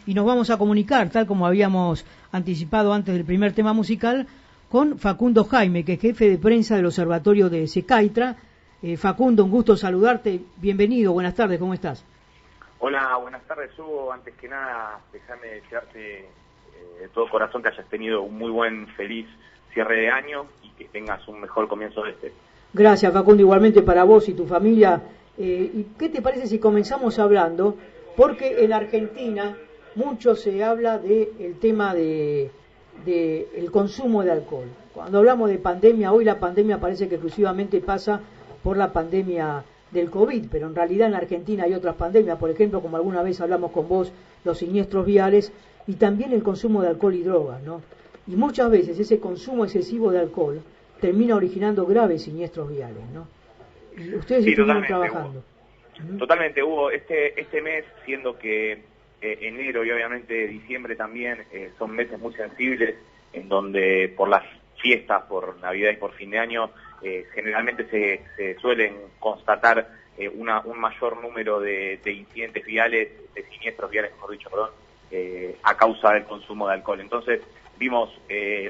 y nos vamos a comunicar, tal como habíamos anticipado antes del primer tema musical, con Facundo Jaime, que es jefe de prensa del Observatorio de Secaitra. Facundo, un gusto saludarte, bienvenido, buenas tardes, ¿cómo estás? Hola, buenas tardes, Hugo. Antes que nada, déjame desearte de todo corazón que hayas tenido un muy buen, feliz cierre de año y que tengas un mejor comienzo de este. Gracias, Facundo, igualmente para vos y tu familia. ¿Y qué te parece si comenzamos hablando? Porque en Argentina mucho se habla del tema de el consumo de alcohol. Cuando hablamos de pandemia, hoy la pandemia parece que exclusivamente pasa por la pandemia del COVID, pero en realidad en Argentina hay otras pandemias, por ejemplo, como alguna vez hablamos con vos, los siniestros viales y también el consumo de alcohol y drogas, ¿no? Y muchas veces ese consumo excesivo de alcohol termina originando graves siniestros viales, ¿no? Y ustedes sí, estuvieron trabajando. Hugo. Totalmente, Hugo. Este mes, siendo que enero y obviamente diciembre también son meses muy sensibles, en donde por las fiestas, por Navidad y por fin de año, generalmente se suelen constatar un mayor número de incidentes viales, de siniestros viales, mejor dicho, perdón, a causa del consumo de alcohol. Entonces, vimos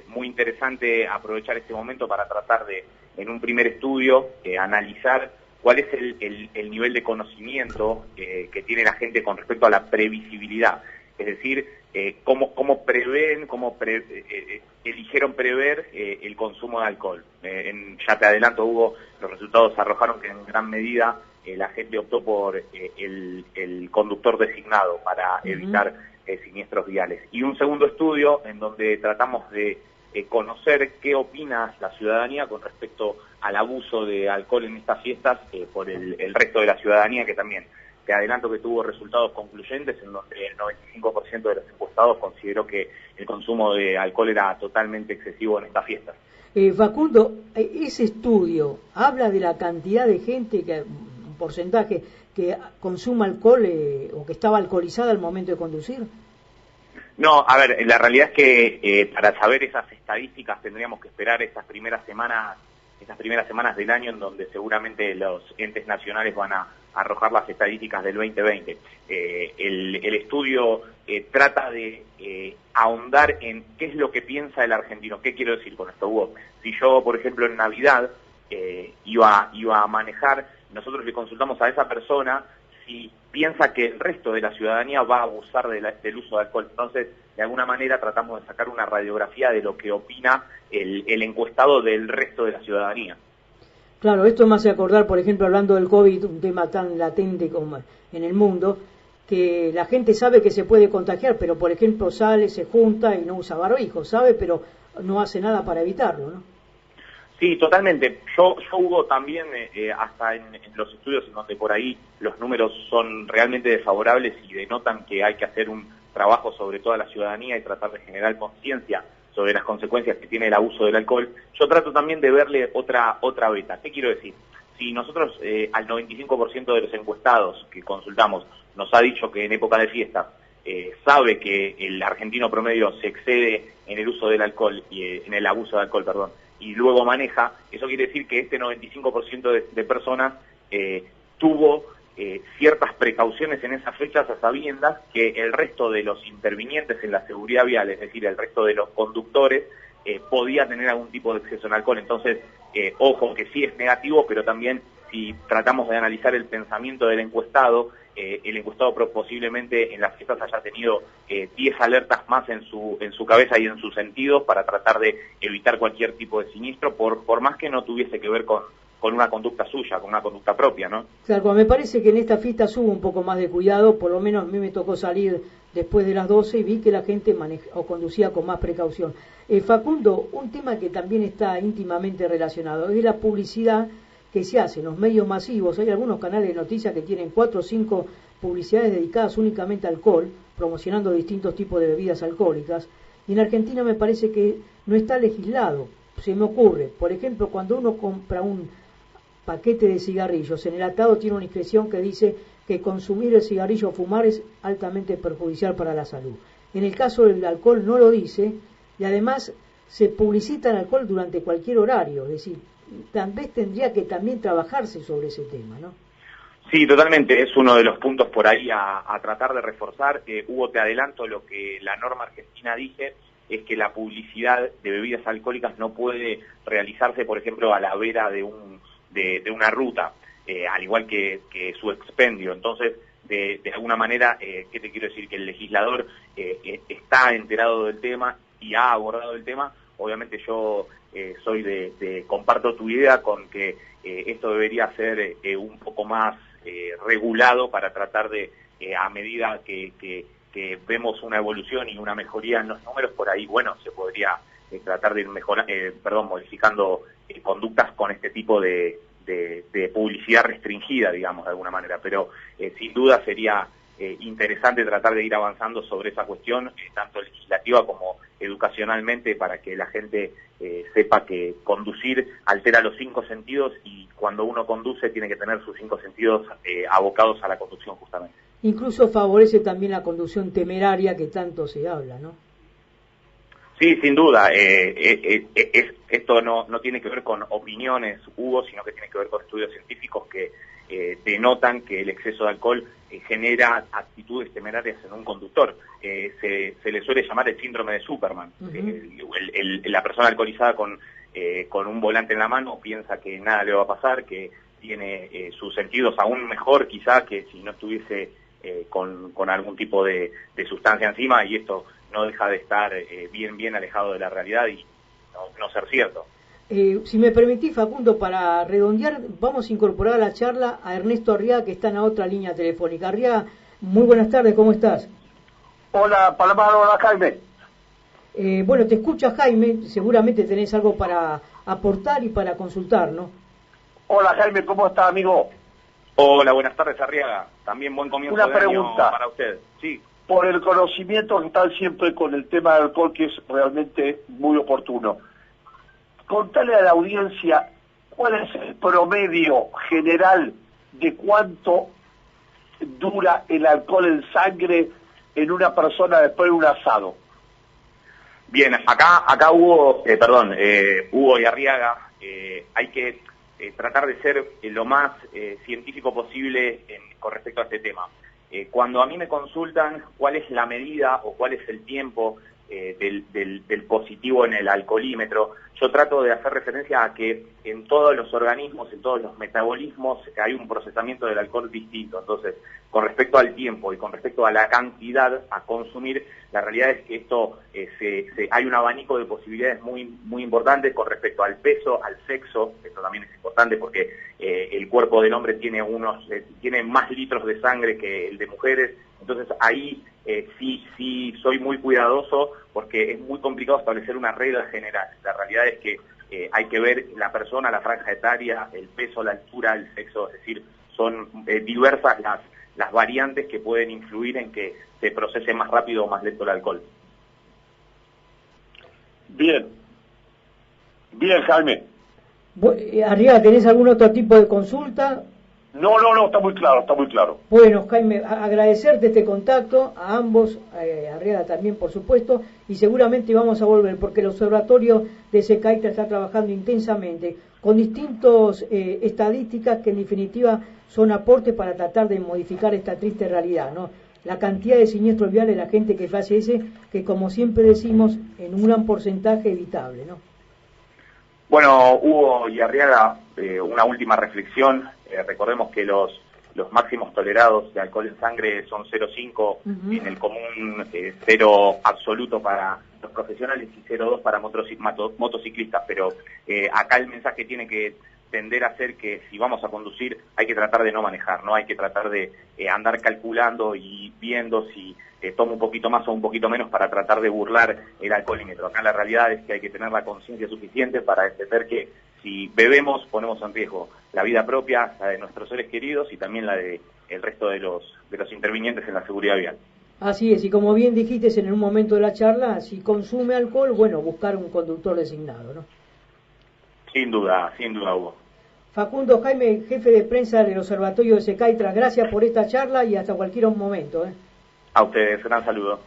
muy interesante aprovechar este momento para tratar de, en un primer estudio, analizar cuál es el nivel de conocimiento que tiene la gente con respecto a la previsibilidad. Es decir, cómo prevén, eligieron prever el consumo de alcohol. Ya te adelanto, Hugo, los resultados arrojaron que en gran medida la gente optó por el conductor designado para evitar siniestros viales. Y un segundo estudio en donde tratamos de conocer qué opina la ciudadanía con respecto al abuso de alcohol en estas fiestas por el resto de la ciudadanía, que también te adelanto que tuvo resultados concluyentes en donde el 95% de los encuestados consideró que el consumo de alcohol era totalmente excesivo en estas fiestas. Facundo, ese estudio habla de la cantidad de gente, un porcentaje, que consuma alcohol o que estaba alcoholizada al momento de conducir. No, a ver, la realidad es que para saber esas estadísticas tendríamos que esperar estas primeras semanas del año, en donde seguramente los entes nacionales van a arrojar las estadísticas del 2020. El estudio trata de ahondar en qué es lo que piensa el argentino. ¿Qué quiero decir con esto, Hugo? Si yo, por ejemplo, en Navidad iba a manejar, nosotros le consultamos a esa persona si piensa que el resto de la ciudadanía va a abusar del uso de alcohol. Entonces, de alguna manera tratamos de sacar una radiografía de lo que opina el encuestado del resto de la ciudadanía. Claro, esto me hace acordar, por ejemplo, hablando del COVID, un tema tan latente como en el mundo, que la gente sabe que se puede contagiar, pero por ejemplo sale, se junta y no usa barbijo, sabe, pero no hace nada para evitarlo, ¿no? Sí, totalmente. Yo Hugo, también, hasta en los estudios en donde por ahí los números son realmente desfavorables y denotan que hay que hacer un trabajo sobre toda la ciudadanía y tratar de generar conciencia sobre las consecuencias que tiene el abuso del alcohol, yo trato también de verle otra beta. ¿Qué quiero decir? Si nosotros al 95% de los encuestados que consultamos nos ha dicho que en época de fiestas sabe que el argentino promedio se excede en el uso del alcohol y en el abuso de alcohol, perdón, y luego maneja, eso quiere decir que este 95% de personas tuvo ciertas precauciones en esas fechas a sabiendas que el resto de los intervinientes en la seguridad vial, es decir, el resto de los conductores, podía tener algún tipo de exceso en alcohol. Entonces, ojo, que sí es negativo, pero también si tratamos de analizar el pensamiento del encuestado, el encuestado posiblemente en las fiestas haya tenido 10 alertas más en su cabeza y en sus sentidos para tratar de evitar cualquier tipo de siniestro, por más que no tuviese que ver con una conducta suya, con una conducta propia, ¿no? Claro, me parece que en esta fiesta hubo un poco más de cuidado, por lo menos a mí me tocó salir después de las 12 y vi que la gente conducía con más precaución. Facundo, un tema que también está íntimamente relacionado es la publicidad que se hace en los medios masivos. Hay algunos canales de noticias que tienen 4 o 5 publicidades dedicadas únicamente al alcohol, promocionando distintos tipos de bebidas alcohólicas, y en Argentina me parece que no está legislado. Se me ocurre, por ejemplo, cuando uno compra un paquete de cigarrillos, en el atado tiene una inscripción que dice que consumir el cigarrillo o fumar es altamente perjudicial para la salud. En el caso del alcohol no lo dice, y además se publicita el alcohol durante cualquier horario, es decir, tal vez tendría que también trabajarse sobre ese tema, ¿no? Sí, totalmente, es uno de los puntos por ahí a tratar de reforzar. Hugo, te adelanto lo que la norma argentina dice, es que la publicidad de bebidas alcohólicas no puede realizarse, por ejemplo, a la vera de una ruta, al igual que su expendio. Entonces, de alguna manera, ¿qué te quiero decir? Que el legislador está enterado del tema y ha abordado el tema. Obviamente yo comparto tu idea con que esto debería ser un poco más regulado para tratar de, a medida que vemos una evolución y una mejoría en los números, por ahí, bueno, se podría tratar de ir modificando conductas con este tipo de publicidad restringida, digamos, de alguna manera. Pero sin duda sería interesante tratar de ir avanzando sobre esa cuestión, tanto legislativa como educacionalmente, para que la gente sepa que conducir altera los 5 sentidos y cuando uno conduce tiene que tener sus 5 sentidos abocados a la conducción justamente. Incluso favorece también la conducción temeraria que tanto se habla, ¿no? Sí, sin duda. Esto no tiene que ver con opiniones, Hugo, sino que tiene que ver con estudios científicos que denotan que el exceso de alcohol genera actitudes temerarias en un conductor. Se le suele llamar el síndrome de Superman. La persona alcoholizada con un volante en la mano piensa que nada le va a pasar, que tiene sus sentidos aún mejor quizá que si no estuviese con algún tipo de sustancia encima, y esto no deja de estar bien alejado de la realidad y no ser cierto. Si me permitís, Facundo, para redondear, vamos a incorporar a la charla a Ernesto Arriaga, que está en la otra línea telefónica. Arriaga, muy buenas tardes, ¿cómo estás? Hola, Palomar, hola, Jaime. Bueno, te escucha Jaime, seguramente tenés algo para aportar y para consultar, ¿no? Hola, Jaime, ¿cómo está, amigo? Hola, buenas tardes, Arriaga. También buen comienzo de año para usted. Sí. Por el conocimiento que están siempre con el tema del alcohol, que es realmente muy oportuno. Contale a la audiencia cuál es el promedio general de cuánto dura el alcohol en sangre en una persona después de un asado. Bien, acá Hugo, Hugo y Arriaga, hay que tratar de ser lo más científico posible con respecto a este tema. Cuando a mí me consultan cuál es la medida o cuál es el tiempo del positivo en el alcoholímetro, yo trato de hacer referencia a que en todos los organismos, en todos los metabolismos, hay un procesamiento del alcohol distinto. Entonces, con respecto al tiempo y con respecto a la cantidad a consumir, la realidad es que esto hay un abanico de posibilidades muy importantes con respecto al peso, al sexo. Esto también es importante porque el cuerpo del hombre tiene más litros de sangre que el de mujeres. Entonces ahí sí soy muy cuidadoso porque es muy complicado establecer una regla general. La realidad es que hay que ver la persona, la franja etaria, el peso, la altura, el sexo, es decir, son diversas las variantes que pueden influir en que se procese más rápido o más lento el alcohol. Bien, Jaime. Arriaga, ¿tenés algún otro tipo de consulta? No, está muy claro. Bueno, Jaime, agradecerte este contacto, a ambos, Arriaga también, por supuesto, y seguramente vamos a volver, porque el observatorio de SECAITRA está trabajando intensamente, con distintas estadísticas que en definitiva son aportes para tratar de modificar esta triste realidad, ¿no? La cantidad de siniestros viales de la gente que fallece, que como siempre decimos, en un gran porcentaje evitable, ¿no? Bueno, Hugo y Arriaga, una última reflexión. Recordemos que los máximos tolerados de alcohol en sangre son 0,5 en el común, 0 absoluto para los profesionales y 0,2 para motociclistas, pero acá el mensaje tiene que tender a ser que si vamos a conducir hay que tratar de no manejar, no hay que tratar de andar calculando y viendo si tomo un poquito más o un poquito menos para tratar de burlar el alcoholímetro. Acá la realidad es que hay que tener la conciencia suficiente para entender que si bebemos ponemos en riesgo la vida propia, la de nuestros seres queridos y también la de el resto de los intervinientes en la seguridad vial. Así es, y como bien dijiste en un momento de la charla, si consume alcohol, bueno, buscar un conductor designado, ¿no? Sin duda, Hugo. Facundo, Jaime, jefe de prensa del Observatorio de SECAITRA, gracias por esta charla y hasta cualquier momento. A ustedes, gran saludo.